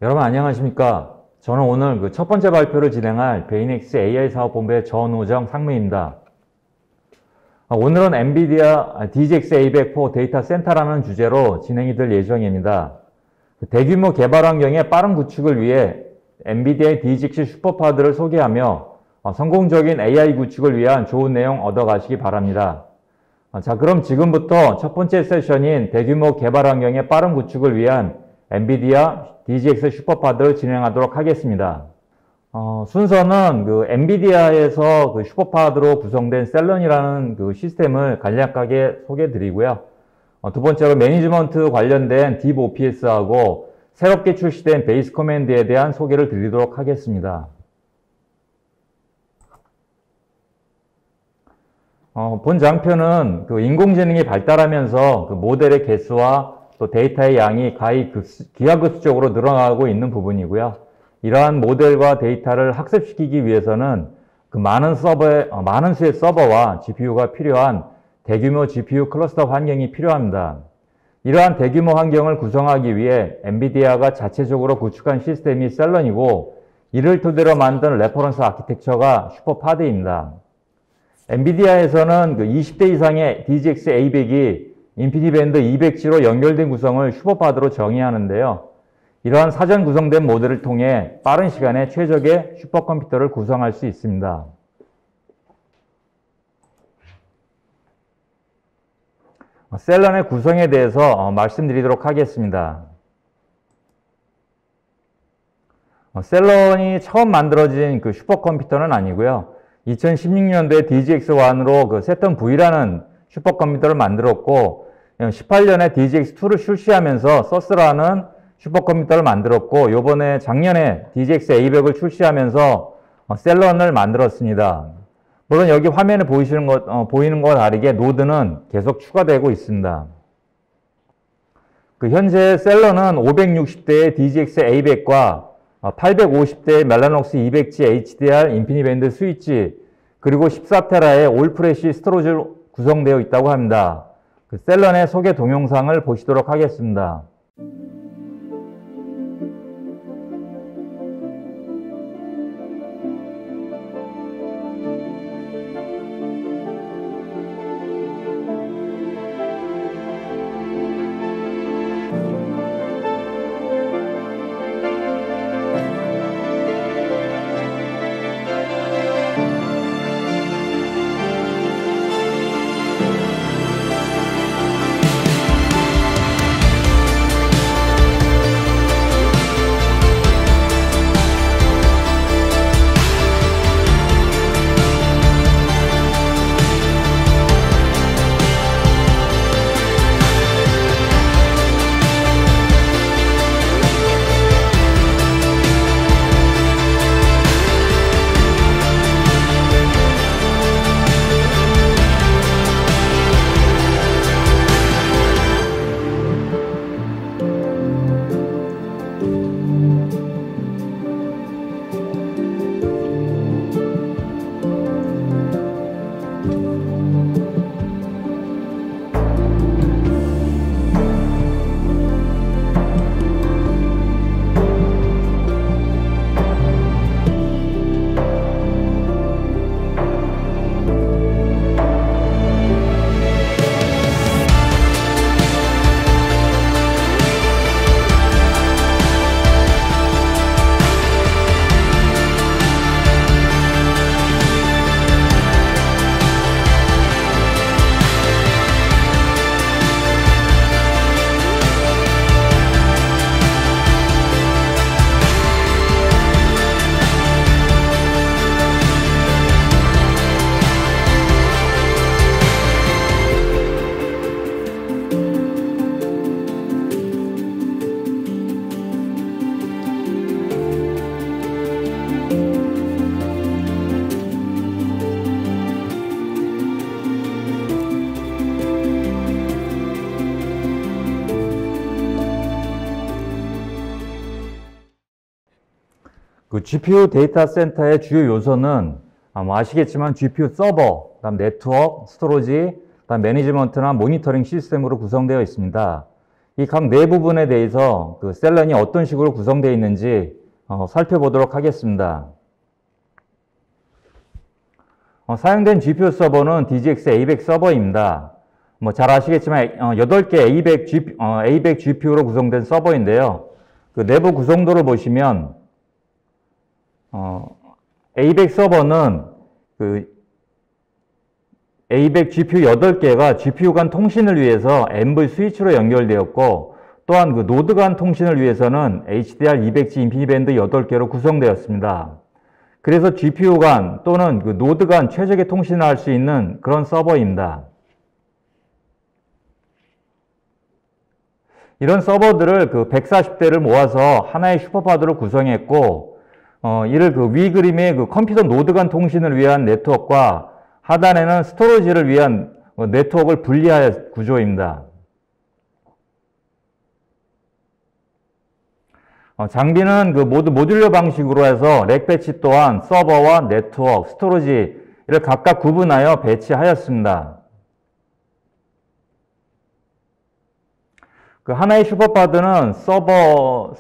여러분 안녕하십니까? 저는 오늘 첫 번째 발표를 진행할 베이넥스 AI 사업본부의 전우정 상무입니다. 오늘은 엔비디아 DGX A100 데이터 센터라는 주제로 진행이 될 예정입니다. 대규모 개발 환경의 빠른 구축을 위해 엔비디아의 DGX 슈퍼파드를 소개하며 성공적인 AI 구축을 위한 좋은 내용 얻어가시기 바랍니다. 자, 그럼 지금부터 첫 번째 세션인 대규모 개발 환경의 빠른 구축을 위한 엔비디아 DGX 슈퍼파드를 진행하도록 하겠습니다. 순서는 엔비디아에서 슈퍼파드로 구성된 셀런이라는 시스템을 간략하게 소개해 드리고요. 두 번째로 매니지먼트 관련된 딥OPS하고 새롭게 출시된 베이스 커맨드에 대한 소개를 드리도록 하겠습니다. 본 장표는 인공지능이 발달하면서 모델의 개수와 또 데이터의 양이 기하급수적으로 늘어나고 있는 부분이고요. 이러한 모델과 데이터를 학습시키기 위해서는 많은 수의 서버와 GPU가 필요한 대규모 GPU 클러스터 환경이 필요합니다. 이러한 대규모 환경을 구성하기 위해 엔비디아가 자체적으로 구축한 시스템이 셀런이고, 이를 토대로 만든 레퍼런스 아키텍처가 슈퍼파드입니다. 엔비디아에서는 20대 이상의 DGX A100이 인피니밴드 200G로 연결된 구성을 슈퍼파드로 정의하는데요. 이러한 사전 구성된 모델을 통해 빠른 시간에 최적의 슈퍼컴퓨터를 구성할 수 있습니다. 셀런의 구성에 대해서 말씀드리도록 하겠습니다. 셀런이 처음 만들어진 슈퍼컴퓨터는 아니고요. 2016년도에 DGX1으로 세턴 V라는 슈퍼컴퓨터를 만들었고, 18년에 DGX2를 출시하면서 서스라는 슈퍼컴퓨터를 만들었고, 작년에 DGX A100을 출시하면서 셀런을 만들었습니다. 물론 여기 화면에 보이는 것과 다르게 노드는 계속 추가되고 있습니다. 현재 셀런은 560대의 DGX A100과 850대의 멜라녹스 200G HDR 인피니밴드 스위치, 그리고 14테라의 올프레시 스토리지로 구성되어 있다고 합니다. 셀런의 소개 동영상을 보시도록 하겠습니다. GPU 데이터 센터의 주요 요소는 아시겠지만 GPU 서버, 그다음 네트워크, 스토리지, 그다음 매니지먼트나 모니터링 시스템으로 구성되어 있습니다. 이 각 네 부분에 대해서 그 셀런이 어떤 식으로 구성되어 있는지 살펴보도록 하겠습니다. 사용된 GPU 서버는 DGX A100 서버입니다. 뭐 잘 아시겠지만 8개 A100 GPU로 구성된 서버인데요. 그 내부 구성도를 보시면 A100 서버는 그 A100 GPU 8개가 GPU 간 통신을 위해서 NV 스위치로 연결되었고, 또한 그 노드 간 통신을 위해서는 HDR200G 인피니밴드 8개로 구성되었습니다. 그래서 GPU 간 또는 그 노드 간 최적의 통신을 할 수 있는 그런 서버입니다. 이런 서버들을 그 140대를 모아서 하나의 슈퍼파드로 구성했고, 이를 그 위 그림의 그 컴퓨터 노드 간 통신을 위한 네트워크와 하단에는 스토리지를 위한 네트워크를 분리하여 구조입니다. 장비는 그 모두 모듈러 방식으로 해서 렉 배치 또한 서버와 네트워크, 스토리지를 각각 구분하여 배치하였습니다. 그 하나의 슈퍼파드는 서버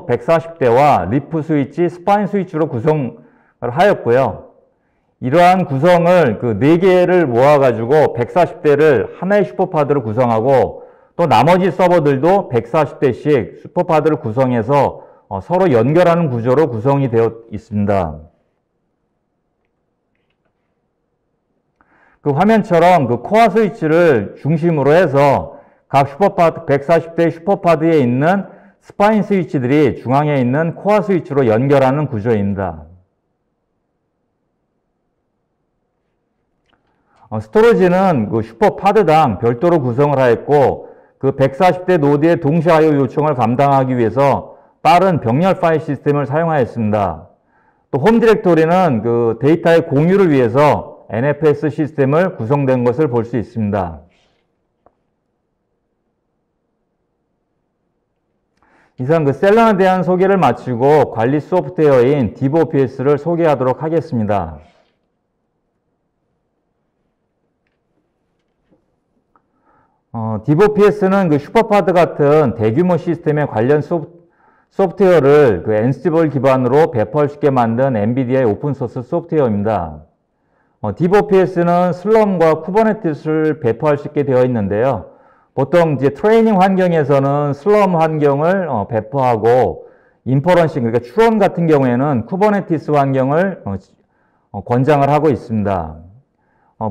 140대와 리프 스위치, 스파인 스위치로 구성을 하였고요. 이러한 구성을 그 4개를 모아가지고 140대를 하나의 슈퍼파드로 구성하고, 또 나머지 서버들도 140대씩 슈퍼파드를 구성해서 서로 연결하는 구조로 구성이 되어 있습니다. 그 화면처럼 그 코어 스위치를 중심으로 해서 각 슈퍼파드, 140대 슈퍼파드에 있는 스파인 스위치들이 중앙에 있는 코어 스위치로 연결하는 구조입니다. 스토리지는 그 슈퍼파드당 별도로 구성을 하였고, 그 140대 노드의 동시 I/O 요청을 감당하기 위해서 빠른 병렬 파일 시스템을 사용하였습니다. 또 홈 디렉토리는 그 데이터의 공유를 위해서 NFS 시스템을 구성된 것을 볼 수 있습니다. 이상 그 셀런에 대한 소개를 마치고 관리 소프트웨어인 DevOPS를 소개하도록 하겠습니다. DevOPS는 그 슈퍼파드 같은 대규모 시스템의 관련 소프트웨어를 그 Ansible 기반으로 배포할 수 있게 만든 엔비디아의 오픈소스 소프트웨어입니다. DevOPS는 슬럼과 쿠버네티스를 배포할 수 있게 되어 있는데요. 보통 이제 트레이닝 환경에서는 슬럼 환경을 배포하고, 인퍼런싱, 그러니까 추론 같은 경우에는 쿠버네티스 환경을 권장을 하고 있습니다.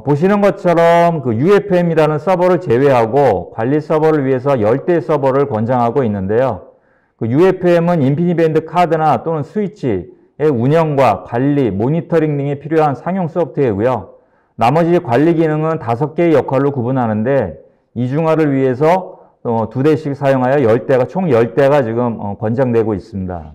보시는 것처럼 그 UFM이라는 서버를 제외하고 관리 서버를 위해서 10대 서버를 권장하고 있는데요. 그 UFM은 인피니밴드 카드나 또는 스위치의 운영과 관리, 모니터링 등에 필요한 상용 소프트웨어고요. 나머지 관리 기능은 5개의 역할로 구분하는데, 이중화를 위해서 2대씩 사용하여 10대가, 총 10대가 지금 권장되고 있습니다.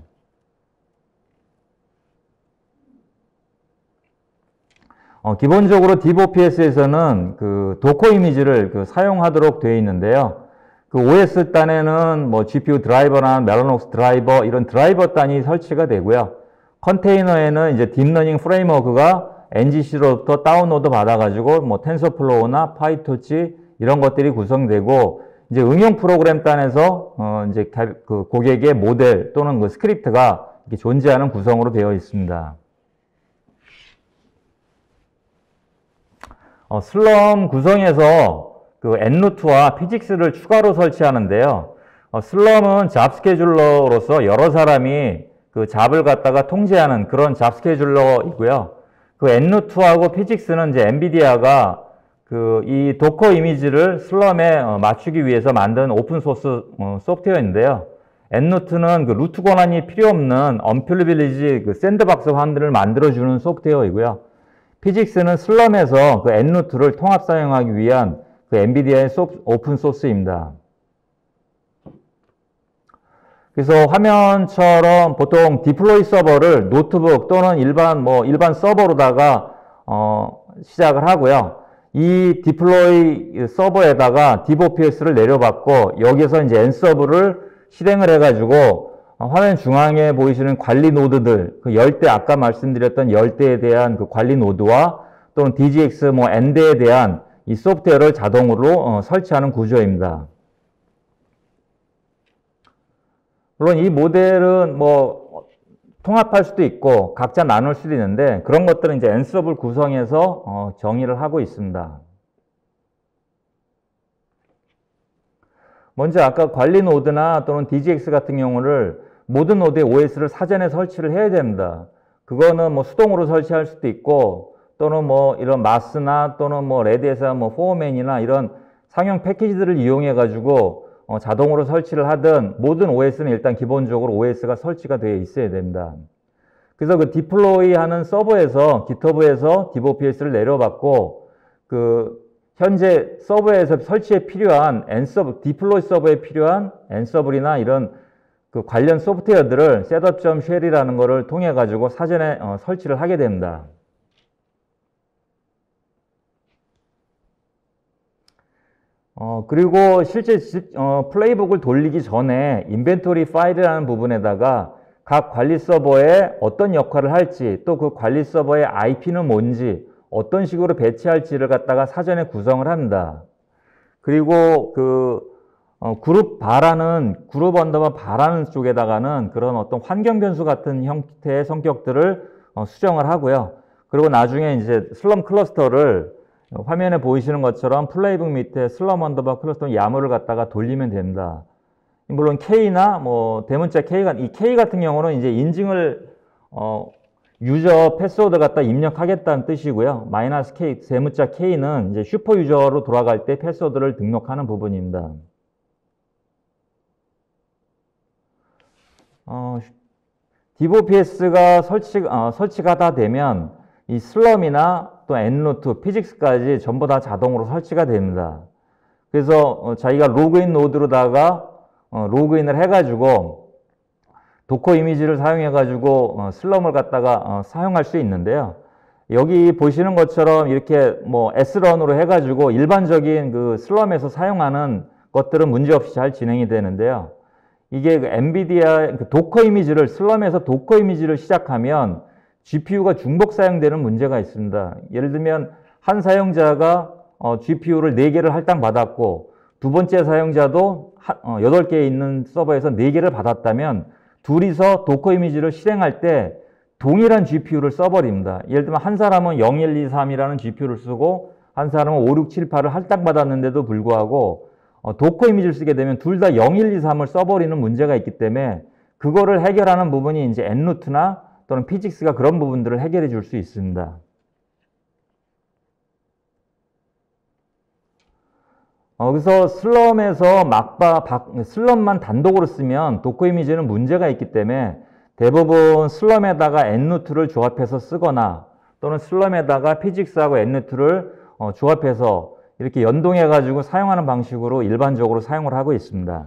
기본적으로 DevOPS에서는 그 도커 이미지를 사용하도록 되어 있는데요. 그 OS 단에는 뭐 GPU 드라이버나 멜로녹스 드라이버, 이런 드라이버 단이 설치가 되고요. 컨테이너에는 이제 딥러닝 프레임워크가 NGC로부터 다운로드 받아가지고 뭐 텐서플로우나 파이토치 이런 것들이 구성되고, 이제 응용 프로그램 단에서 이제 그 고객의 모델 또는 그 스크립트가 이렇게 존재하는 구성으로 되어 있습니다. 슬럼 구성에서 그 엔루트와 피직스를 추가로 설치하는데요. 슬럼은 잡 스케줄러로서 여러 사람이 그 잡을 갖다가 통제하는 그런 잡 스케줄러이고요. 그 엔루트하고 피직스는 이제 엔비디아가 그 이 도커 이미지를 슬럼에 맞추기 위해서 만든 오픈 소스 소프트웨어인데요. 엔루트는 그 루트 권한이 필요 없는 언필리빌리지 그 샌드박스 환들을 만들어주는 소프트웨어이고요. 피직스는 슬럼에서 그 엔루트를 통합 사용하기 위한 그 엔비디아의 오픈 소스입니다. 그래서 화면처럼 보통 디플로이 서버를 노트북 또는 일반 서버로다가 시작을 하고요. 이 디플로이 서버에다가 DevOPS를 내려받고, 여기에서 이제 Ansible 실행을 해가지고 화면 중앙에 보이시는 관리 노드들, 그 10대, 아까 말씀드렸던 10대에 대한 그 관리 노드와 또는 DGX N대에 대한 이 소프트웨어를 자동으로 설치하는 구조입니다. 물론 이 모델은 뭐 통합할 수도 있고 각자 나눌 수도 있는데 그런 것들은 이제 앤서블 구성해서 정의를 하고 있습니다. 먼저 아까 관리 노드나 또는 DGX 같은 경우를 모든 노드에 OS를 사전에 설치를 해야 됩니다. 그거는 뭐 수동으로 설치할 수도 있고 또는 뭐 이런 마스나 또는 뭐 레드에서 뭐 포어맨이나 이런 상용 패키지들을 이용해 가지고 자동으로 설치를 하든 모든 OS는 일단 기본적으로 OS가 설치가 되어 있어야 됩니다. 그래서 그 디플로이 하는 서버에서 GitHub에서 DevOPS를 내려받고 그 현재 서버에서 설치에 필요한 Ansible, 디플로이 서버에 필요한 Ansible이나 이런 그 관련 소프트웨어들을 setup.shell이라는 거를 통해 가지고 사전에 설치를 하게 됩니다. 그리고 실제 플레이북을 돌리기 전에 인벤토리 파일이라는 부분에다가 각 관리 서버에 어떤 역할을 할지 또 그 관리 서버의 IP는 뭔지 어떤 식으로 배치할지를 갖다가 사전에 구성을 합니다. 그리고 그 그룹 언더바 바라는 쪽에다가는 그런 어떤 환경 변수 같은 형태의 성격들을 수정을 하고요. 그리고 나중에 이제 슬럼 클러스터를 화면에 보이시는 것처럼 플레이북 밑에 슬럼 언더바 클러스터 야무를 갖다가 돌리면 됩니다. 물론 K나 뭐 대문자 K가 이 K 같은 경우는 이제 인증을 유저 패스워드 갖다 입력하겠다는 뜻이고요. 마이너스 K 대문자 K는 이제 슈퍼 유저로 돌아갈 때 패스워드를 등록하는 부분입니다. DevOPS가 설치가 다 되면 이 슬럼이나 또 엔루트, 피직스까지 전부 다 자동으로 설치가 됩니다. 그래서 자기가 로그인 노드로다가 로그인을 해가지고 도커 이미지를 사용해가지고 슬럼을 갖다가 사용할 수 있는데요. 여기 보시는 것처럼 이렇게 뭐 S런으로 해가지고 일반적인 그 슬럼에서 사용하는 것들은 문제없이 잘 진행이 되는데요. 이게 그 엔비디아 그 도커 이미지를 슬럼에서 도커 이미지를 시작하면 GPU가 중복 사용되는 문제가 있습니다. 예를 들면 한 사용자가 GPU를 4개를 할당받았고 두 번째 사용자도 8개 있는 서버에서 4개를 받았다면 둘이서 도커 이미지를 실행할 때 동일한 GPU를 써버립니다. 예를 들면 한 사람은 0, 1, 2, 3이라는 GPU를 쓰고 한 사람은 5, 6, 7, 8을 할당받았는데도 불구하고 도커 이미지를 쓰게 되면 둘 다 0, 1, 2, 3을 써버리는 문제가 있기 때문에 그거를 해결하는 부분이 이제 엔루트나 또는 피직스가 그런 부분들을 해결해 줄 수 있습니다. 그래서 슬럼에서 슬럼만 단독으로 쓰면 도커 이미지는 문제가 있기 때문에 대부분 슬럼에다가 엔루트를 조합해서 쓰거나 또는 슬럼에다가 피직스하고 엔루트를 조합해서 이렇게 연동해 가지고 사용하는 방식으로 일반적으로 사용을 하고 있습니다.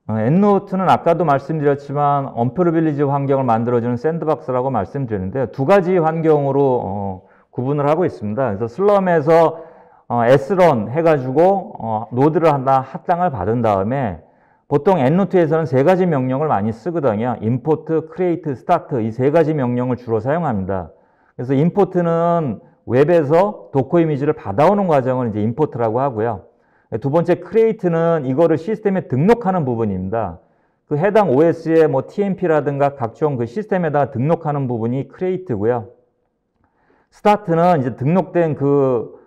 엔노트는 아까도 말씀드렸지만 언프리빌리지 환경을 만들어주는 샌드박스라고 말씀드렸는데 두 가지 환경으로 구분을 하고 있습니다. 그래서 슬럼에서 S런 해가지고 노드를 하나 합당을 받은 다음에 보통 엔노트에서는 세 가지 명령을 많이 쓰거든요. import, create, start 이 세 가지 명령을 주로 사용합니다. 그래서 import는 웹에서 도커 이미지를 받아오는 과정을 이제 import라고 하고요. 두 번째 create는 이거를 시스템에 등록하는 부분입니다. 그 해당 OS의 뭐 TMP라든가 각종 그 시스템에다가 등록하는 부분이 create고요. start는 이제 등록된 그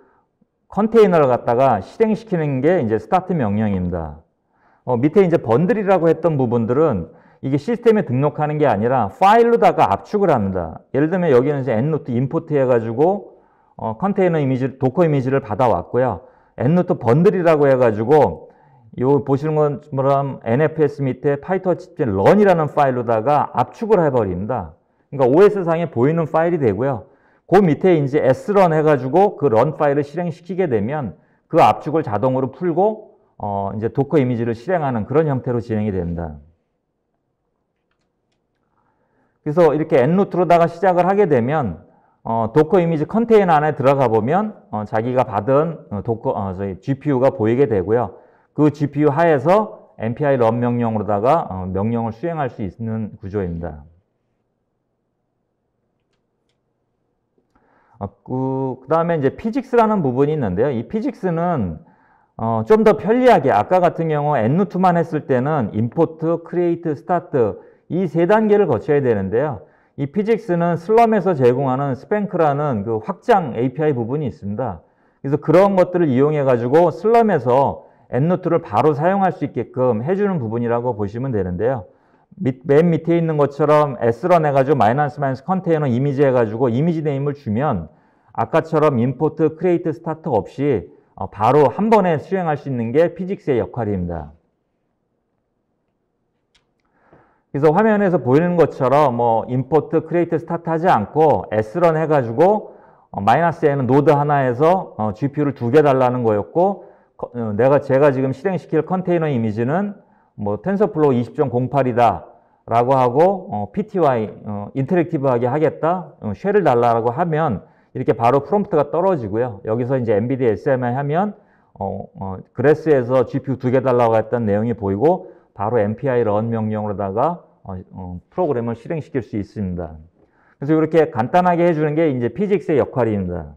컨테이너를 갖다가 실행시키는 게 이제 start 명령입니다. 밑에 이제 번들이라고 했던 부분들은 이게 시스템에 등록하는 게 아니라 파일로다가 압축을 합니다. 예를 들면 여기는 이제 엔노트 임포트 해가지고 컨테이너 이미지, 도커 이미지를 받아왔고요. 엔노트 번들이라고 해가지고 요 보시는 것처럼 NFS 밑에 파이터치 런이라는 파일로다가 압축을 해버립니다. 그러니까 OS상에 보이는 파일이 되고요. 그 밑에 이제 srun 해가지고 그 런 파일을 실행시키게 되면 그 압축을 자동으로 풀고 이제 도커 이미지를 실행하는 그런 형태로 진행이 됩니다. 그래서 이렇게 엔루트로다가 시작을 하게 되면 도커 이미지 컨테이너 안에 들어가 보면 자기가 받은 GPU가 보이게 되고요. 그 GPU 하에서 npi run 명령으로다가 명령을 수행할 수 있는 구조입니다. 그 다음에 이제 피직스라는 부분이 있는데요. 이 피직스는 좀 더 편리하게 아까 같은 경우 엔루트만 했을 때는 임포트, 크리에이트, 스타트 이 세 단계를 거쳐야 되는데요. 이 피직스는 슬럼에서 제공하는 스팽크라는 그 확장 API 부분이 있습니다. 그래서 그런 것들을 이용해 가지고 슬럼에서 엔루트를 바로 사용할 수 있게끔 해주는 부분이라고 보시면 되는데요. 맨 밑에 있는 것처럼 srun 해가지고 마이너스 컨테이너 이미지 해가지고 이미지 네임을 주면 아까처럼 임포트, 크리에이트, 스타트 없이 바로 한 번에 수행할 수 있는 게 피직스의 역할입니다. 그래서 화면에서 보이는 것처럼 뭐 임포트, 크리에이트, 스타트 하지 않고 srun 해가지고 마이너스 n은 노드 하나에서 GPU를 2개 달라는 거였고 제가 지금 실행시킬 컨테이너 이미지는 뭐 텐서플로우 20.08이다 라고 하고 PTY 인터랙티브하게 하겠다 쉘을 달라고 하면 이렇게 바로 프롬프트가 떨어지고요. 여기서 이제 NVIDIA SMI 하면 그래스에서 GPU 2개 달라고 했던 내용이 보이고 바로 MPI run 명령으로다가 프로그램을 실행시킬 수 있습니다. 그래서 이렇게 간단하게 해주는 게 이제 피직스의 역할입니다.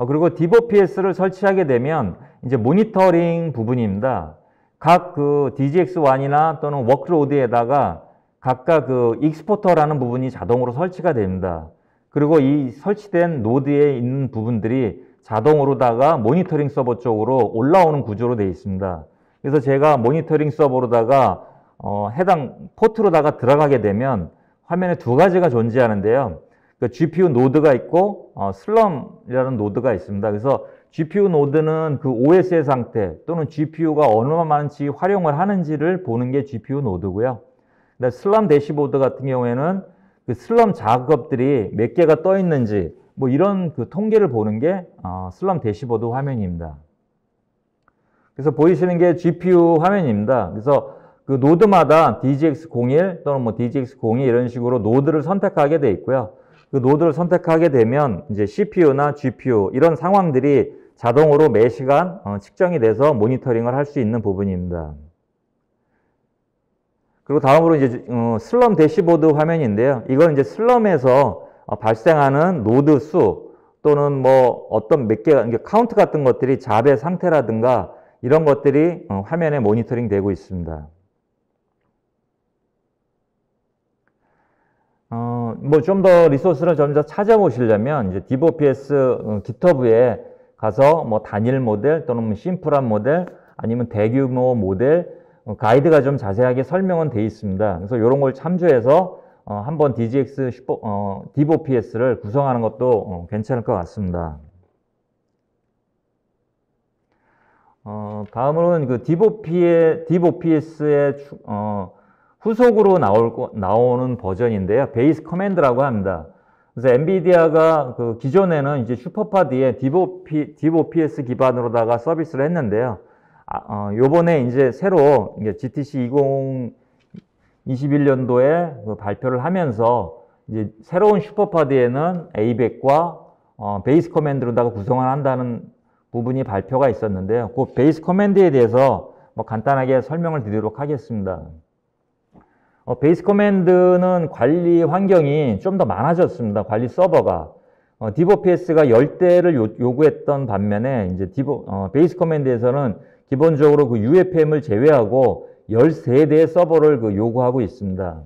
그리고 DevOPS를 설치하게 되면 이제 모니터링 부분입니다. 각 그 DGX1이나 또는 워크로드에다가 각각 그 익스포터라는 부분이 자동으로 설치가 됩니다. 그리고 이 설치된 노드에 있는 부분들이 자동으로다가 모니터링 서버 쪽으로 올라오는 구조로 되어 있습니다. 그래서 제가 모니터링 서버로다가 해당 포트로다가 들어가게 되면 화면에 두 가지가 존재하는데요. 그 GPU 노드가 있고 슬럼이라는 노드가 있습니다. 그래서 GPU 노드는 그 OS의 상태 또는 GPU가 얼마만치 활용을 하는지를 보는 게 GPU 노드고요. 근데 슬럼 대시보드 같은 경우에는 그 슬럼 작업들이 몇 개가 떠 있는지 뭐 이런 그 통계를 보는 게 슬럼 대시보드 화면입니다. 그래서 보이시는 게 GPU 화면입니다. 그래서 그 노드마다 DGX01 또는 뭐 DGX02 이런 식으로 노드를 선택하게 돼 있고요. 그 노드를 선택하게 되면 이제 CPU나 GPU 이런 상황들이 자동으로 매 시간 측정이 돼서 모니터링을 할 수 있는 부분입니다. 그리고 다음으로 이제 슬럼 대시보드 화면인데요. 이건 이제 슬럼에서 발생하는 노드 수 또는 뭐 어떤 몇 개가 카운트 같은 것들이 잡의 상태라든가 이런 것들이 화면에 모니터링 되고 있습니다. 뭐 좀 더 리소스를 좀 더 찾아보시려면 이제 DevOps GitHub에 가서 뭐 단일 모델 또는 뭐 심플한 모델 아니면 대규모 모델 가이드가 좀 자세하게 설명은 되어 있습니다. 그래서 이런 걸 참조해서 한번 DevOPS를 구성하는 것도 괜찮을 것 같습니다. 다음으로는 그 DevOPS의 후속으로 나오는 버전인데요. 베이스 커맨드라고 합니다. 그래서 엔비디아가 그 기존에는 이제 슈퍼파드에 DevOPS 기반으로다가 서비스를 했는데요. 요번에 이제 새로 GTC 2021년도에 그 발표를 하면서 이제 새로운 슈퍼파드에는 ABAC과 베이스 커맨드로다가 구성을 한다는 부분이 발표가 있었는데요. 그 베이스 커맨드에 대해서 뭐 간단하게 설명을 드리도록 하겠습니다. 베이스 커맨드는 관리 환경이 좀 더 많아졌습니다. 관리 서버가. DevOPS가 10대를 요구했던 반면에 이제 베이스 커맨드에서는 기본적으로 그 UFM을 제외하고 13대의 서버를 요구하고 있습니다.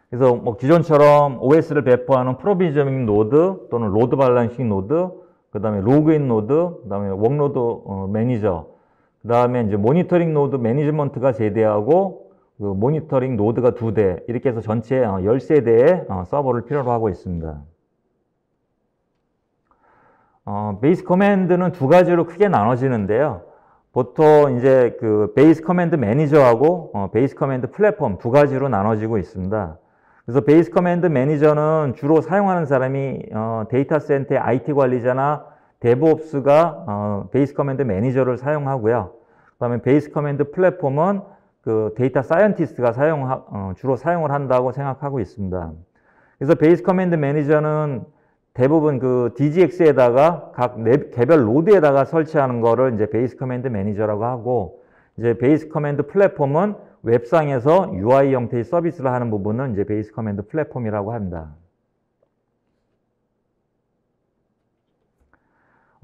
그래서 뭐 기존처럼 OS를 배포하는 프로비저닝 노드 또는 로드 밸런싱 노드, 그 다음에 로그인 노드, 그 다음에 워크로드 매니저, 그 다음에 이제 모니터링 노드 매니지먼트가 3대하고 그 모니터링 노드가 2대, 이렇게 해서 전체 13대의 서버를 필요로 하고 있습니다. 베이스 커맨드는 두 가지로 크게 나눠지는데요. 보통 이제 그 베이스 커맨드 매니저하고 베이스 커맨드 플랫폼 두 가지로 나눠지고 있습니다. 그래서 베이스 커맨드 매니저는 주로 사용하는 사람이 데이터 센터의 IT 관리자나 데브옵스가 베이스 커맨드 매니저를 사용하고요. 그다음에 베이스 커맨드 플랫폼은 그 데이터 사이언티스트가 주로 사용을 한다고 생각하고 있습니다. 그래서 베이스 커맨드 매니저는 대부분 그 DGX에다가 각 개별 노드에다가 설치하는 거를 이제 베이스 커맨드 매니저라고 하고, 이제 베이스 커맨드 플랫폼은 웹상에서 UI 형태의 서비스를 하는 부분은 이제 베이스 커맨드 플랫폼이라고 합니다.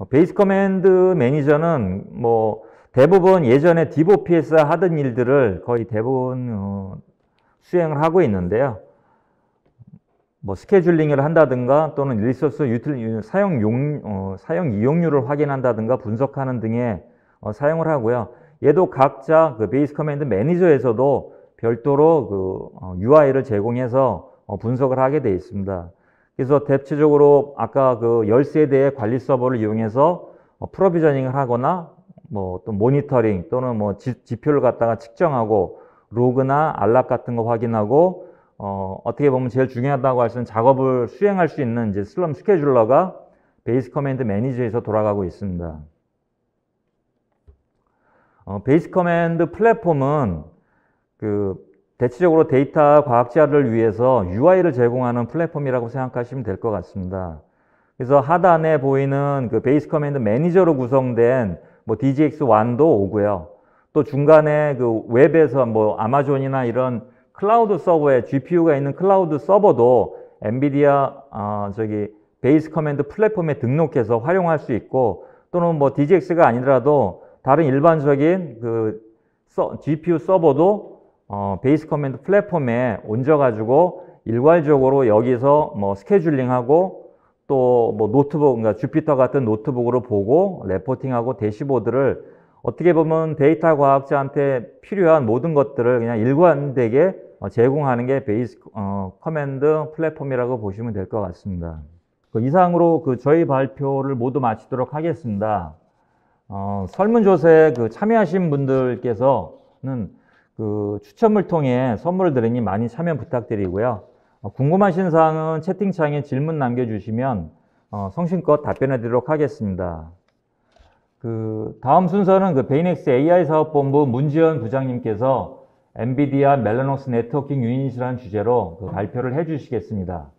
베이스 커맨드 매니저는 뭐 대부분 예전에 DevOps 하던 일들을 거의 대부분 수행을 하고 있는데요. 뭐 스케줄링을 한다든가 또는 리소스 사용 이용률을 확인한다든가 분석하는 등의 사용을 하고요. 얘도 각자 그 베이스 커맨드 매니저에서도 별도로 그 UI를 제공해서 분석을 하게 되어 있습니다. 그래서 대체적으로 아까 그 10세대의 관리 서버를 이용해서 프로비저닝을 하거나 뭐 또 모니터링 또는 뭐 지표를 갖다가 측정하고 로그나 알락 같은 거 확인하고 어떻게 보면 제일 중요하다고 할 수 있는 작업을 수행할 수 있는 이제 슬럼 스케줄러가 베이스 커맨드 매니저에서 돌아가고 있습니다. 베이스 커맨드 플랫폼은 그 대체적으로 데이터 과학자를 위해서 UI를 제공하는 플랫폼이라고 생각하시면 될 것 같습니다. 그래서 하단에 보이는 그 베이스 커맨드 매니저로 구성된 뭐 DGX1도 오고요. 또 중간에 그 웹에서 뭐 아마존이나 이런 클라우드 서버에 GPU가 있는 클라우드 서버도 엔비디아 베이스 커맨드 플랫폼에 등록해서 활용할 수 있고, 또는 뭐 DGX가 아니더라도 다른 일반적인 그 GPU 서버도 베이스 커맨드 플랫폼에 얹어가지고 일괄적으로 여기서 뭐 스케줄링하고 또 뭐 노트북, 그러니까 주피터 같은 노트북으로 보고 레포팅하고 대시보드를 어떻게 보면 데이터 과학자한테 필요한 모든 것들을 그냥 일관되게 제공하는 게 베이스 커맨드 플랫폼이라고 보시면 될 것 같습니다. 이상으로 그 저희 발표를 모두 마치도록 하겠습니다. 설문조사에 그 참여하신 분들께서는 그 추첨을 통해 선물을 드리니 많이 참여 부탁드리고요. 궁금하신 사항은 채팅창에 질문 남겨주시면 성심껏 답변해 드리도록 하겠습니다. 그 다음 순서는 그 베이넥스 AI 사업본부 문지연 부장님께서 엔비디아 멜라녹스 네트워킹 유닛이라는 주제로 그 발표를 해 주시겠습니다.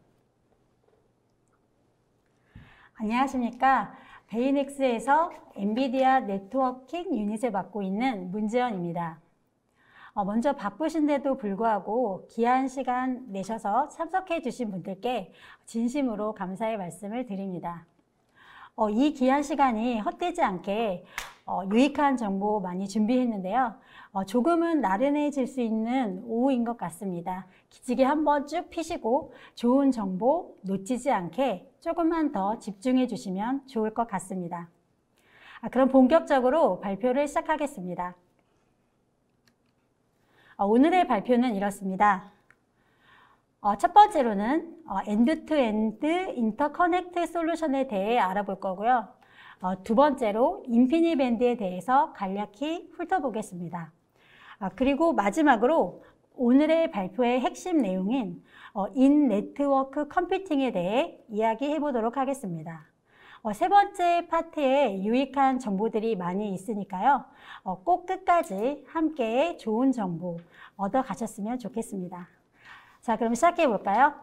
안녕하십니까. 베이넥스에서 엔비디아 네트워킹 유닛을 맡고 있는 문지연입니다. 먼저 바쁘신데도 불구하고 귀한 시간 내셔서 참석해 주신 분들께 진심으로 감사의 말씀을 드립니다. 이 귀한 시간이 헛되지 않게 유익한 정보 많이 준비했는데요. 조금은 나른해질 수 있는 오후인 것 같습니다. 기지개 한번 쭉 펴시고 좋은 정보 놓치지 않게 조금만 더 집중해 주시면 좋을 것 같습니다. 그럼 본격적으로 발표를 시작하겠습니다. 오늘의 발표는 이렇습니다. 첫 번째로는 엔드-투-엔드 인터커넥트 솔루션에 대해 알아볼 거고요. 두 번째로 인피니밴드에 대해서 간략히 훑어보겠습니다. 그리고 마지막으로 오늘의 발표의 핵심 내용인 인네트워크 컴퓨팅에 대해 이야기해 보도록 하겠습니다. 세 번째 파트에 유익한 정보들이 많이 있으니까요. 꼭 끝까지 함께 좋은 정보 얻어 가셨으면 좋겠습니다. 자, 그럼 시작해 볼까요?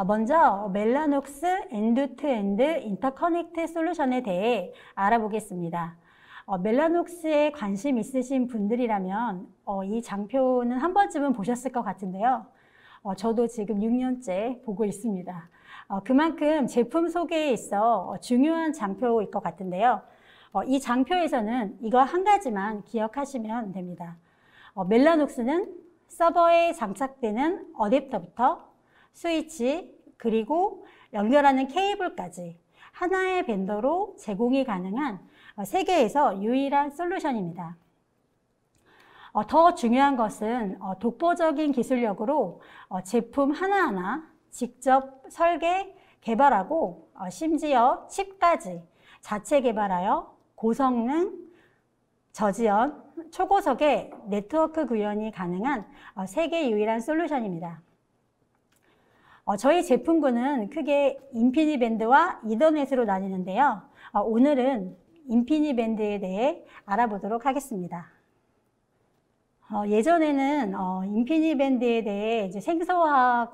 먼저 멜라녹스 엔드-투-엔드 인터커넥트 솔루션에 대해 알아보겠습니다. 멜라녹스에 관심 있으신 분들이라면 이 장표는 한 번쯤은 보셨을 것 같은데요. 저도 지금 6년째 보고 있습니다. 그만큼 제품 소개에 있어 중요한 장표일 것 같은데요. 이 장표에서는 이거 한 가지만 기억하시면 됩니다. 멜라녹스는 서버에 장착되는 어댑터부터 스위치 그리고 연결하는 케이블까지 하나의 벤더로 제공이 가능한 세계에서 유일한 솔루션입니다. 더 중요한 것은 독보적인 기술력으로 제품 하나하나 직접 설계, 개발하고 심지어 칩까지 자체 개발하여 고성능, 저지연, 초고속의 네트워크 구현이 가능한 세계 유일한 솔루션입니다. 저희 제품군은 크게 인피니밴드와 이더넷으로 나뉘는데요. 오늘은 인피니밴드에 대해 알아보도록 하겠습니다. 예전에는 인피니밴드에 대해 이제 생소하다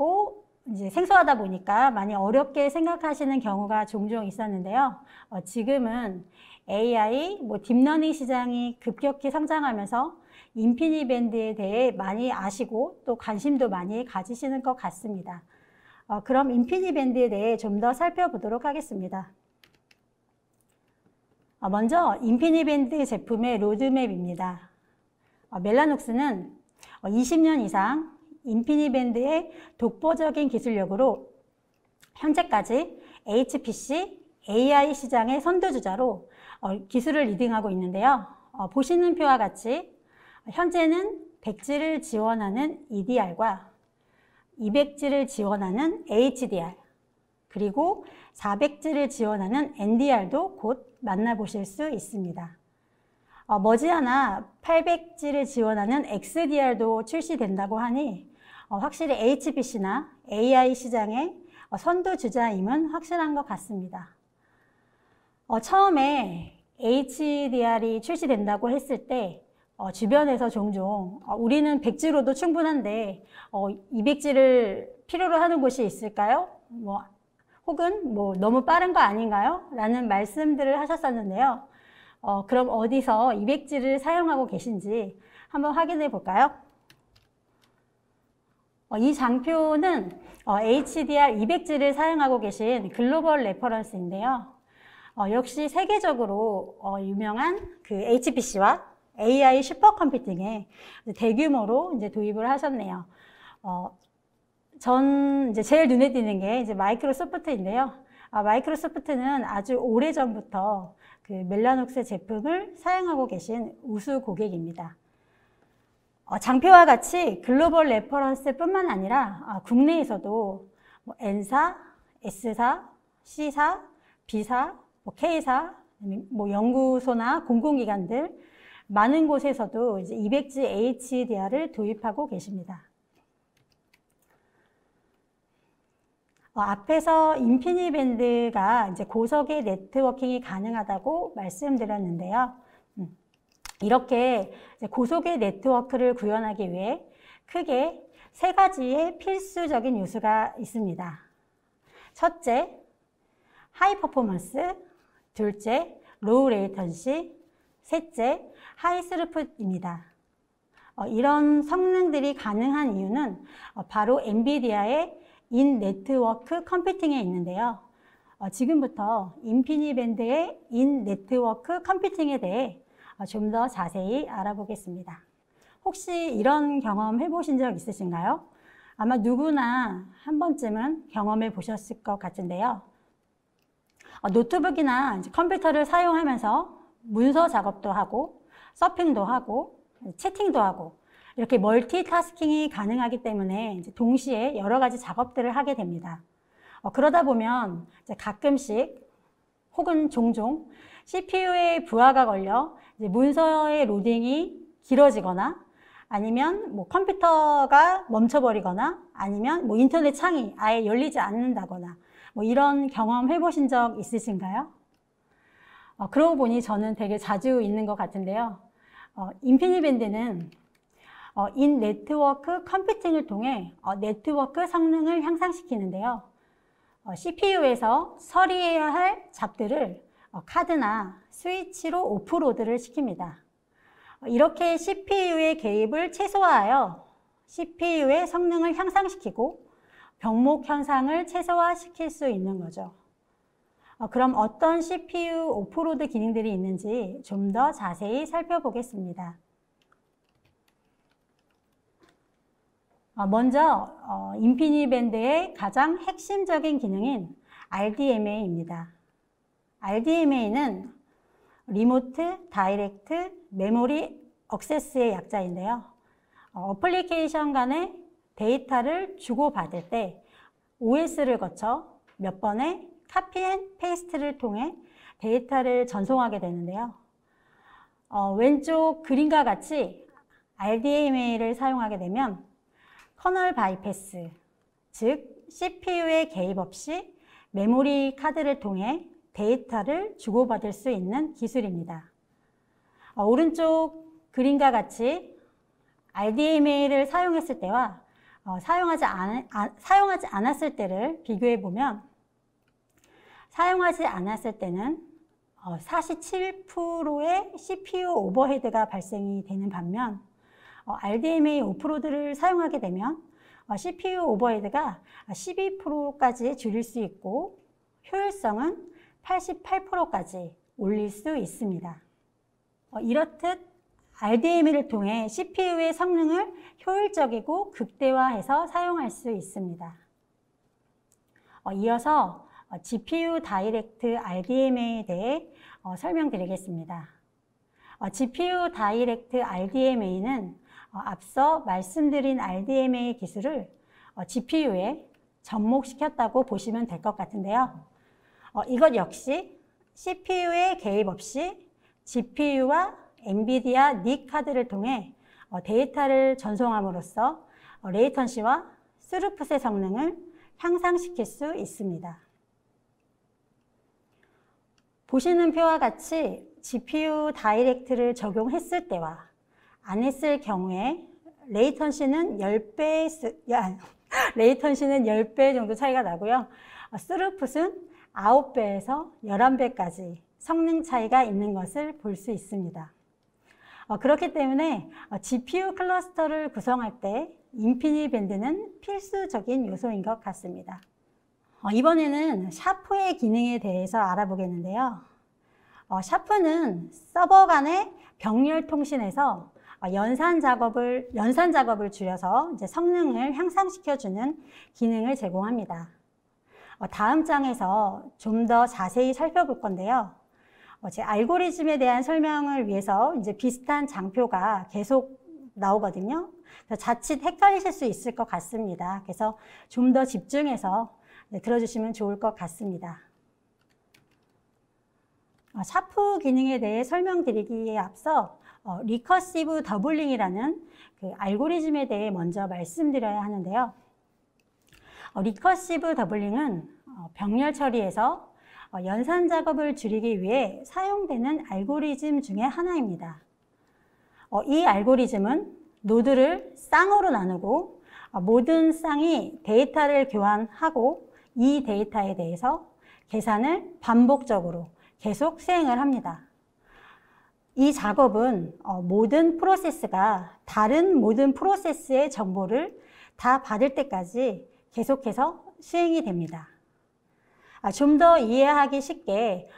보니까 많이 어렵게 생각하시는 경우가 종종 있었는데요. 지금은 AI, 딥러닝 시장이 급격히 성장하면서 인피니밴드에 대해 많이 아시고 또 관심도 많이 가지시는 것 같습니다. 그럼 인피니밴드에 대해 좀 더 살펴보도록 하겠습니다. 먼저 인피니밴드 제품의 로드맵입니다. 멜라녹스는 20년 이상 인피니밴드의 독보적인 기술력으로 현재까지 HPC, AI 시장의 선두주자로 기술을 리딩하고 있는데요. 보시는 표와 같이 현재는 100G를 지원하는 EDR과 200G를 지원하는 HDR, 그리고 400G를 지원하는 NDR도 곧 만나보실 수 있습니다. 머지않아 800G를 지원하는 XDR도 출시된다고 하니 확실히 HPC나 AI 시장의 선두주자임은 확실한 것 같습니다. 처음에 HDR이 출시된다고 했을 때 주변에서 종종 우리는 100G로도 충분한데 200G를 필요로 하는 곳이 있을까요? 혹은 너무 빠른 거 아닌가요? 라는 말씀들을 하셨었는데요. 그럼 어디서 200G를 사용하고 계신지 한번 확인해 볼까요? 이 장표는 HDR 200G를 사용하고 계신 글로벌 레퍼런스인데요. 역시 세계적으로 유명한 그 HPC와 AI 슈퍼컴퓨팅에 대규모로 이제 도입을 하셨네요. 전 이제 제일 눈에 띄는 게 이제 마이크로소프트인데요. 마이크로소프트는 아주 오래 전부터 그 멜라녹스 제품을 사용하고 계신 우수 고객입니다. 장표와 같이 글로벌 레퍼런스뿐만 아니라 국내에서도 N사, S사, C사, B사, K사, 연구소나 공공기관들 많은 곳에서도 이제 200G HDR을 도입하고 계십니다. 앞에서 인피니밴드가 이제 고속의 네트워킹이 가능하다고 말씀드렸는데요. 이렇게 고속의 네트워크를 구현하기 위해 크게 세 가지의 필수적인 요소가 있습니다. 첫째, 하이 퍼포먼스, 둘째, 로우 레이턴시, 셋째, 하이 스루풋입니다. 이런 성능들이 가능한 이유는 바로 엔비디아의 인 네트워크 컴퓨팅에 있는데요. 지금부터 인피니밴드의 인 네트워크 컴퓨팅에 대해 좀 더 자세히 알아보겠습니다. 혹시 이런 경험 해보신 적 있으신가요? 아마 누구나 한 번쯤은 경험해 보셨을 것 같은데요. 노트북이나 컴퓨터를 사용하면서 문서 작업도 하고 서핑도 하고 채팅도 하고 이렇게 멀티타스킹이 가능하기 때문에 이제 동시에 여러 가지 작업들을 하게 됩니다. 그러다 보면 이제 가끔씩 혹은 종종 CPU에 부하가 걸려 이제 문서의 로딩이 길어지거나 아니면 컴퓨터가 멈춰버리거나 아니면 인터넷 창이 아예 열리지 않는다거나 이런 경험 해보신 적 있으신가요? 그러고 보니 저는 되게 자주 있는 것 같은데요. 인피니밴드는 인 네트워크 컴퓨팅을 통해 네트워크 성능을 향상시키는데요. CPU에서 처리해야 할 잡들을 카드나 스위치로 오프로드를 시킵니다. 이렇게 CPU의 개입을 최소화하여 CPU의 성능을 향상시키고 병목 현상을 최소화시킬 수 있는 거죠. 그럼 어떤 CPU 오프로드 기능들이 있는지 좀 더 자세히 살펴보겠습니다. 먼저 인피니밴드의 가장 핵심적인 기능인 RDMA입니다. RDMA는 리모트 다이렉트 메모리 억세스의 약자인데요. 어플리케이션 간의 데이터를 주고받을 때 OS를 거쳐 몇 번의 카피 앤 페이스트를 통해 데이터를 전송하게 되는데요. 왼쪽 그림과 같이 RDMA를 사용하게 되면 커널 바이패스, 즉 CPU의 개입 없이 메모리 카드를 통해 데이터를 주고받을 수 있는 기술입니다. 오른쪽 그림과 같이 RDMA를 사용했을 때와 사용하지 않았을 때를 비교해 보면 사용하지 않았을 때는 47%의 CPU 오버헤드가 발생이 되는 반면 RDMA 오프로드를 사용하게 되면 CPU 오버헤드가 12%까지 줄일 수 있고 효율성은 88%까지 올릴 수 있습니다. 이렇듯 RDMA를 통해 CPU의 성능을 효율적이고 극대화해서 사용할 수 있습니다. 이어서 GPU 다이렉트 RDMA에 대해 설명드리겠습니다. GPU 다이렉트 RDMA는 앞서 말씀드린 RDMA 기술을 GPU에 접목시켰다고 보시면 될 것 같은데요. 이것 역시 CPU의 개입 없이 GPU와 엔비디아 NIC 카드를 통해 데이터를 전송함으로써 레이턴시와 스루풋의 성능을 향상시킬 수 있습니다. 보시는 표와 같이 GPU 다이렉트를 적용했을 때와 안 했을 경우에 레이턴시는 10배 정도 차이가 나고요. 스루풋은 9배에서 11배까지 성능 차이가 있는 것을 볼 수 있습니다. 그렇기 때문에 GPU 클러스터를 구성할 때 인피니밴드는 필수적인 요소인 것 같습니다. 이번에는 샤프의 기능에 대해서 알아보겠는데요. 샤프는 서버 간의 병렬 통신에서 연산 작업을 줄여서 이제 성능을 향상시켜주는 기능을 제공합니다. 다음 장에서 좀 더 자세히 살펴볼 건데요. 제 알고리즘에 대한 설명을 위해서 이제 비슷한 장표가 계속 나오거든요. 그래서 자칫 헷갈리실 수 있을 것 같습니다. 그래서 좀 더 집중해서 들어주시면 좋을 것 같습니다. 샤프 기능에 대해 설명드리기에 앞서 리커시브 더블링이라는 그 알고리즘에 대해 먼저 말씀드려야 하는데요. 리커시브 더블링은 병렬 처리에서 연산 작업을 줄이기 위해 사용되는 알고리즘 중에 하나입니다. 이 알고리즘은 노드를 쌍으로 나누고 모든 쌍이 데이터를 교환하고 이 데이터에 대해서 계산을 반복적으로 계속 수행을 합니다. 이 작업은 모든 프로세스가 다른 모든 프로세스의 정보를 다 받을 때까지 계속해서 수행이 됩니다. 좀 더 이해하기 쉽게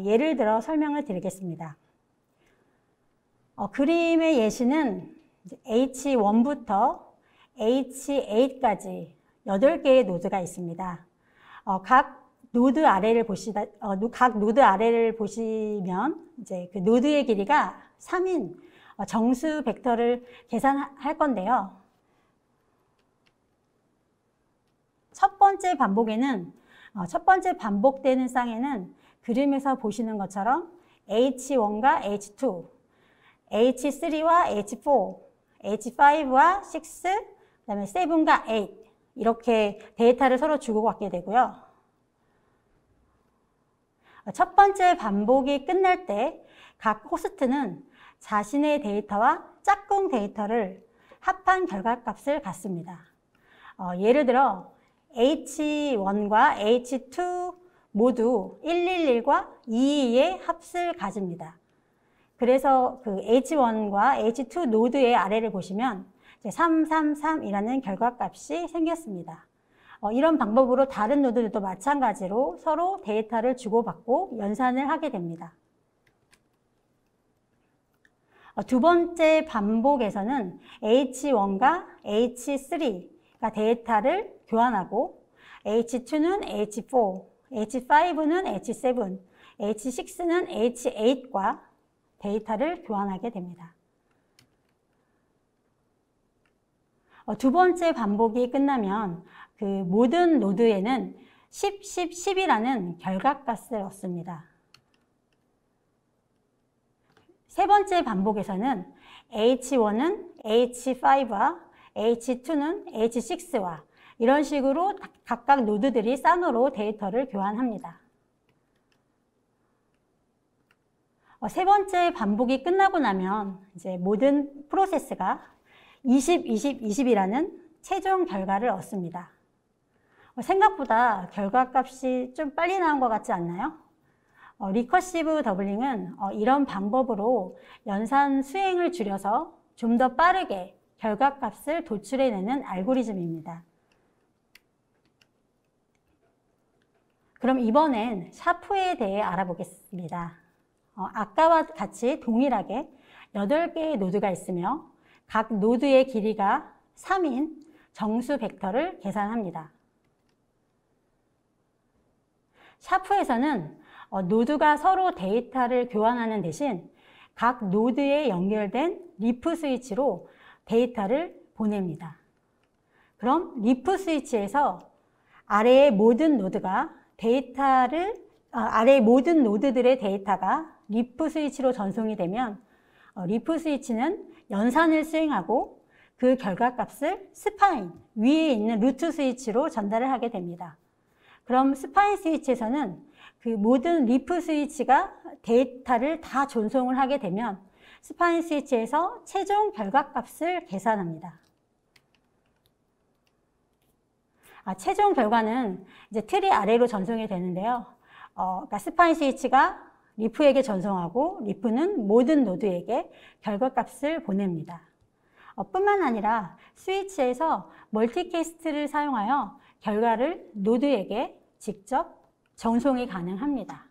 예를 들어 설명을 드리겠습니다. 그림의 예시는 H1부터 H8까지 8개의 노드가 있습니다. 각 노드 아래를 보시면 이제 그 노드의 길이가 3인 정수 벡터를 계산할 건데요. 첫 번째 반복되는 쌍에는 그림에서 보시는 것처럼 H1과 H2, H3와 H4, H5와 6, 그다음에 7과 8 이렇게 데이터를 서로 주고받게 되고요. 첫 번째 반복이 끝날 때 각 호스트는 자신의 데이터와 짝꿍 데이터를 합한 결과값을 갖습니다. 예를 들어 H1과 H2 모두 111과 222의 합을 가집니다. 그래서 그 H1과 H2 노드의 아래를 보시면 333이라는 결과값이 생겼습니다. 이런 방법으로 다른 노드들도 마찬가지로 서로 데이터를 주고받고 연산을 하게 됩니다. 두 번째 반복에서는 H1과 H3가 데이터를 교환하고 H2는 H4, H5는 H7, H6는 H8과 데이터를 교환하게 됩니다. 두 번째 반복이 끝나면 그 모든 노드에는 10, 10, 10이라는 결과값을 얻습니다. 세 번째 반복에서는 H1은 H5와 H2는 H6와 이런 식으로 각각 노드들이 쌍으로 데이터를 교환합니다. 세 번째 반복이 끝나고 나면 이제 모든 프로세스가 20, 20, 20이라는 최종 결과를 얻습니다. 생각보다 결과값이 좀 빨리 나온 것 같지 않나요? 리커시브 더블링은 이런 방법으로 연산 수행을 줄여서 좀 더 빠르게 결과값을 도출해내는 알고리즘입니다. 그럼 이번엔 샤프에 대해 알아보겠습니다. 아까와 같이 동일하게 8개의 노드가 있으며 각 노드의 길이가 3인 정수 벡터를 계산합니다. 샤프에서는 노드가 서로 데이터를 교환하는 대신 각 노드에 연결된 리프 스위치로 데이터를 보냅니다. 그럼 리프 스위치에서 아래의 모든 노드들의 데이터가 리프 스위치로 전송이 되면 리프 스위치는 연산을 수행하고 그 결과값을 스파인, 위에 있는 루트 스위치로 전달을 하게 됩니다. 그럼 스파인 스위치에서는 그 모든 리프 스위치가 데이터를 다 전송을 하게 되면 스파인 스위치에서 최종 결과값을 계산합니다. 최종 결과는 이제 틀이 아래로 전송이 되는데요. 그러니까 스파인 스위치가 리프에게 전송하고 리프는 모든 노드에게 결과값을 보냅니다. 뿐만 아니라 스위치에서 멀티캐스트를 사용하여 결과를 노드에게 직접 전송이 가능합니다.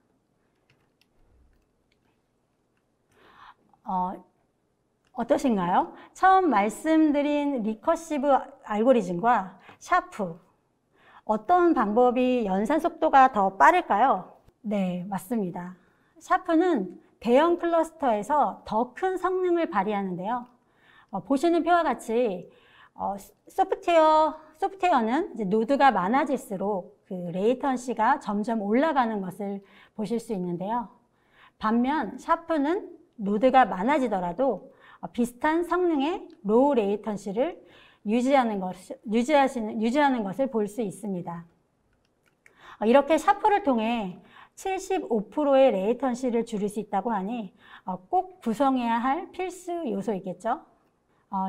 어떠신가요? 처음 말씀드린 리커시브 알고리즘과 샤프, 어떤 방법이 연산 속도가 더 빠를까요? 네, 맞습니다. 샤프는 대형 클러스터에서 더 큰 성능을 발휘하는데요. 보시는 표와 같이 소프트웨어는 이제 노드가 많아질수록 그 레이턴시가 점점 올라가는 것을 보실 수 있는데요. 반면 샤프는 노드가 많아지더라도 비슷한 성능의 로우 레이턴시를 유지하는 것을 볼 수 있습니다. 이렇게 샤프를 통해 75%의 레이턴시를 줄일 수 있다고 하니 꼭 구성해야 할 필수 요소이겠죠.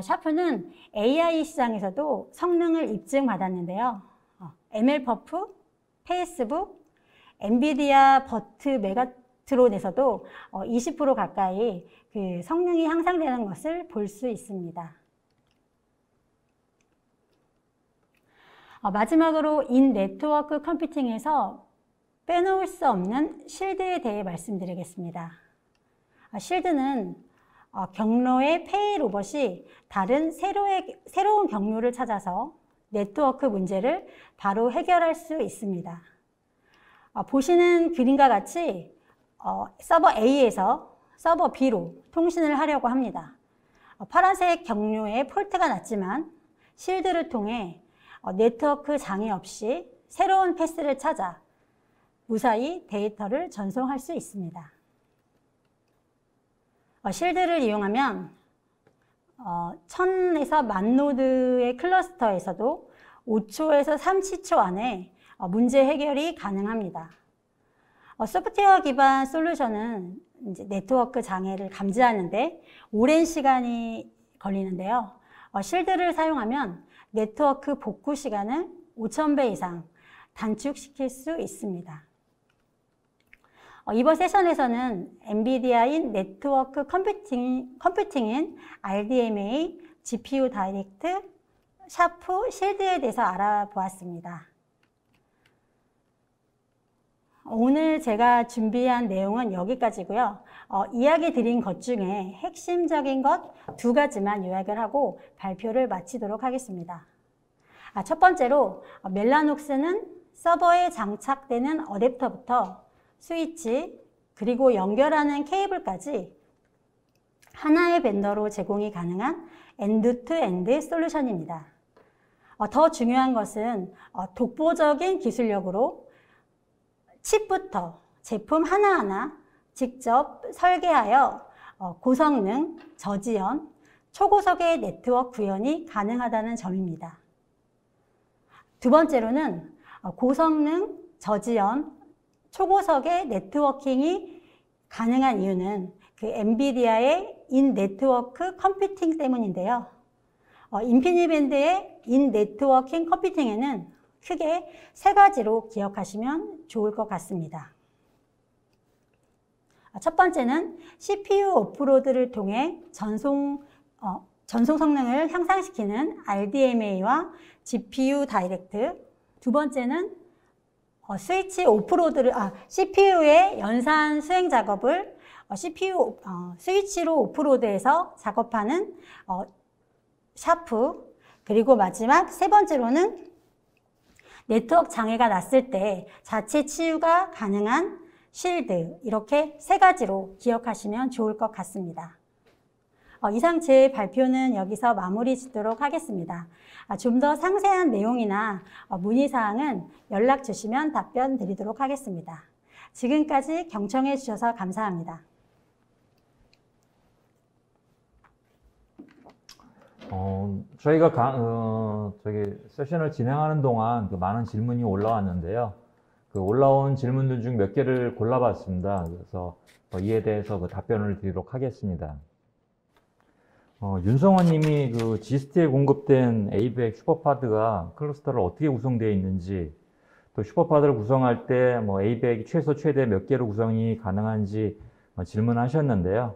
샤프는 AI 시장에서도 성능을 입증받았는데요. ML퍼프, 페이스북, 엔비디아 버트 메가트론에서도 20% 가까이 그 성능이 향상되는 것을 볼 수 있습니다. 마지막으로 인 네트워크 컴퓨팅에서 빼놓을 수 없는 실드에 대해 말씀드리겠습니다. 실드는 경로의 페이로봇이 다른 새로운 경로를 찾아서 네트워크 문제를 바로 해결할 수 있습니다. 보시는 그림과 같이 서버 A에서 서버 B로 통신을 하려고 합니다. 파란색 경로에 폴트가 났지만 실드를 통해 네트워크 장애 없이 새로운 패스를 찾아 무사히 데이터를 전송할 수 있습니다. 실드를 이용하면 1000에서 10,000 노드의 클러스터에서도 5초에서 30초 안에 문제 해결이 가능합니다. 소프트웨어 기반 솔루션은 이제 네트워크 장애를 감지하는데 오랜 시간이 걸리는데요. 실드를 사용하면 네트워크 복구 시간을 5,000배 이상 단축시킬 수 있습니다. 이번 세션에서는 엔비디아인 네트워크 컴퓨팅인 RDMA, GPU 다이렉트, 샤프, 실드에 대해서 알아보았습니다. 오늘 제가 준비한 내용은 여기까지고요. 이야기 드린 것 중에 핵심적인 것 2가지만 요약을 하고 발표를 마치도록 하겠습니다. 첫 번째로 멜라녹스는 서버에 장착되는 어댑터부터 스위치, 그리고 연결하는 케이블까지 하나의 벤더로 제공이 가능한 엔드-투-엔드 솔루션입니다. 더 중요한 것은 독보적인 기술력으로 칩부터 제품 하나하나 직접 설계하여 고성능, 저지연, 초고속의 네트워크 구현이 가능하다는 점입니다. 두 번째로는 고성능, 저지연, 초고속의 네트워킹이 가능한 이유는 그 엔비디아의 인 네트워크 컴퓨팅 때문인데요. 인피니밴드의 인 네트워킹 컴퓨팅에는 크게 3가지로 기억하시면 좋을 것 같습니다. 첫 번째는 CPU 오프로드를 통해 전송 성능을 향상시키는 RDMA와 GPU 다이렉트. 두 번째는 스위치 오프로드를, CPU의 연산 수행 작업을 스위치로 오프로드해서 작업하는 샤프. 그리고 마지막 세 번째로는 네트워크 장애가 났을 때 자체 치유가 가능한 쉴드. 이렇게 세 가지로 기억하시면 좋을 것 같습니다. 이상 제 발표는 여기서 마무리 짓도록 하겠습니다. 좀 더 상세한 내용이나 문의사항은 연락 주시면 답변 드리도록 하겠습니다. 지금까지 경청해 주셔서 감사합니다. 저희가 세션을 진행하는 동안 많은 질문이 올라왔는데요. 올라온 질문들 중 몇 개를 골라봤습니다. 그래서 이에 대해서 답변을 드리도록 하겠습니다. 윤성원 님이 지스트에 공급된 A100 슈퍼파드가 클러스터를 어떻게 구성되어 있는지, 또 슈퍼파드를 구성할 때 A100이 최소 최대 몇 개로 구성이 가능한지 질문하셨는데요.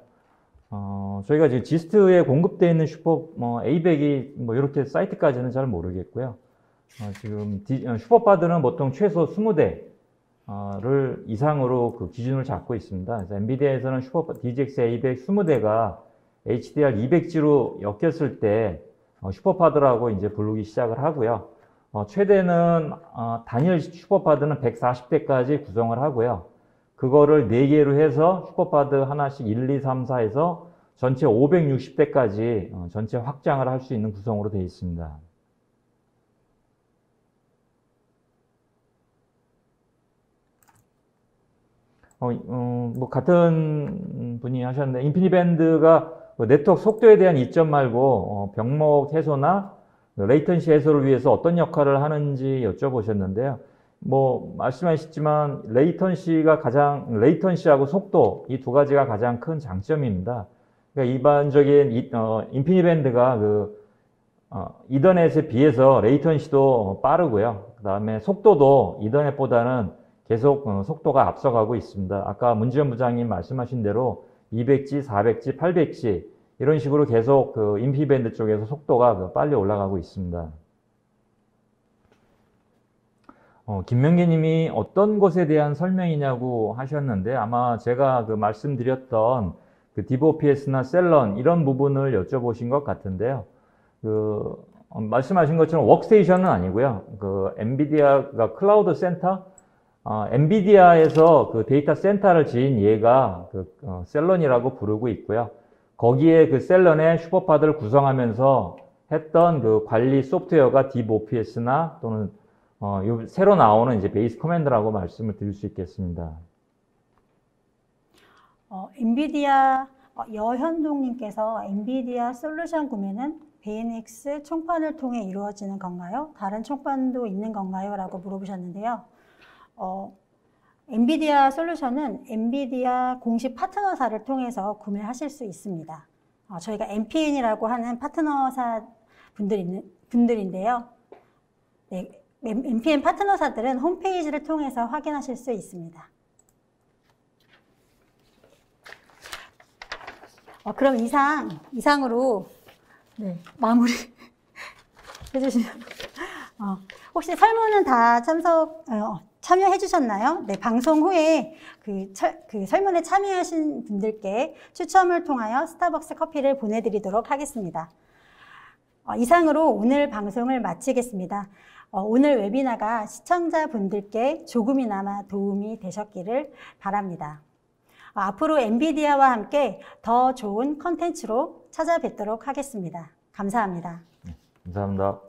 저희가 지금 지스트에 공급되어 있는 A100이 이렇게 사이트까지는 잘 모르겠고요. 지금 슈퍼파드는 보통 최소 20대를 이상으로 기준을 잡고 있습니다. 그래서 엔비디아에서는 DGX A100 20대가 HDR 200G로 엮였을 때 슈퍼파드라고 이제 부르기 시작을 하고요. 최대는 단일 슈퍼파드는 140대까지 구성을 하고요. 그거를 4개로 해서 슈퍼파드 하나씩 1, 2, 3, 4에서 전체 560대까지 전체 확장을 할 수 있는 구성으로 되어 있습니다. 같은 분이 하셨는데, 인피니밴드가 네트워크 속도에 대한 이점 말고 병목 해소나 레이턴시 해소를 위해서 어떤 역할을 하는지 여쭤보셨는데요. 말씀하셨지만 레이턴시하고 속도, 이 두 가지가 가장 큰 장점입니다. 그러니까 일반적인 인피니밴드가 이더넷에 비해서 레이턴시도 빠르고요. 그 다음에 속도도 이더넷보다는 계속 속도가 앞서가고 있습니다. 아까 문지연 부장님 말씀하신 대로 200G, 400G, 800G 이런 식으로 계속 인피밴드 쪽에서 속도가 빨리 올라가고 있습니다. 김명기 님이 어떤 것에 대한 설명이냐고 하셨는데, 아마 제가 말씀드렸던 DevOPS나 셀런 이런 부분을 여쭤보신 것 같은데요. 말씀하신 것처럼 워크스테이션은 아니고요. 엔비디아가 클라우드 센터, 엔비디아에서 데이터 센터를 지은 얘가 셀런이라고 부르고 있고요. 거기에 셀런의 슈퍼파드를 구성하면서 했던 관리 소프트웨어가 DevOPS나 또는 새로 나오는 이제 베이스 커맨드라고 말씀을 드릴 수 있겠습니다. 엔비디아 여현동님께서 엔비디아 솔루션 구매는 베이넥스 총판을 통해 이루어지는 건가요? 다른 총판도 있는 건가요? 라고 물어보셨는데요. 엔비디아 솔루션은 엔비디아 공식 파트너사를 통해서 구매하실 수 있습니다. 저희가 MPN이라고 하는 파트너사 분들인데요. 네, MPN 파트너사들은 홈페이지를 통해서 확인하실 수 있습니다. 그럼 이상으로 네, 마무리 해주시면 혹시 설문은 다 참여해 주셨나요? 네, 방송 후에 설문에 참여하신 분들께 추첨을 통하여 스타벅스 커피를 보내드리도록 하겠습니다. 이상으로 오늘 방송을 마치겠습니다. 오늘 웨비나가 시청자분들께 조금이나마 도움이 되셨기를 바랍니다. 앞으로 엔비디아와 함께 더 좋은 컨텐츠로 찾아뵙도록 하겠습니다. 감사합니다. 감사합니다.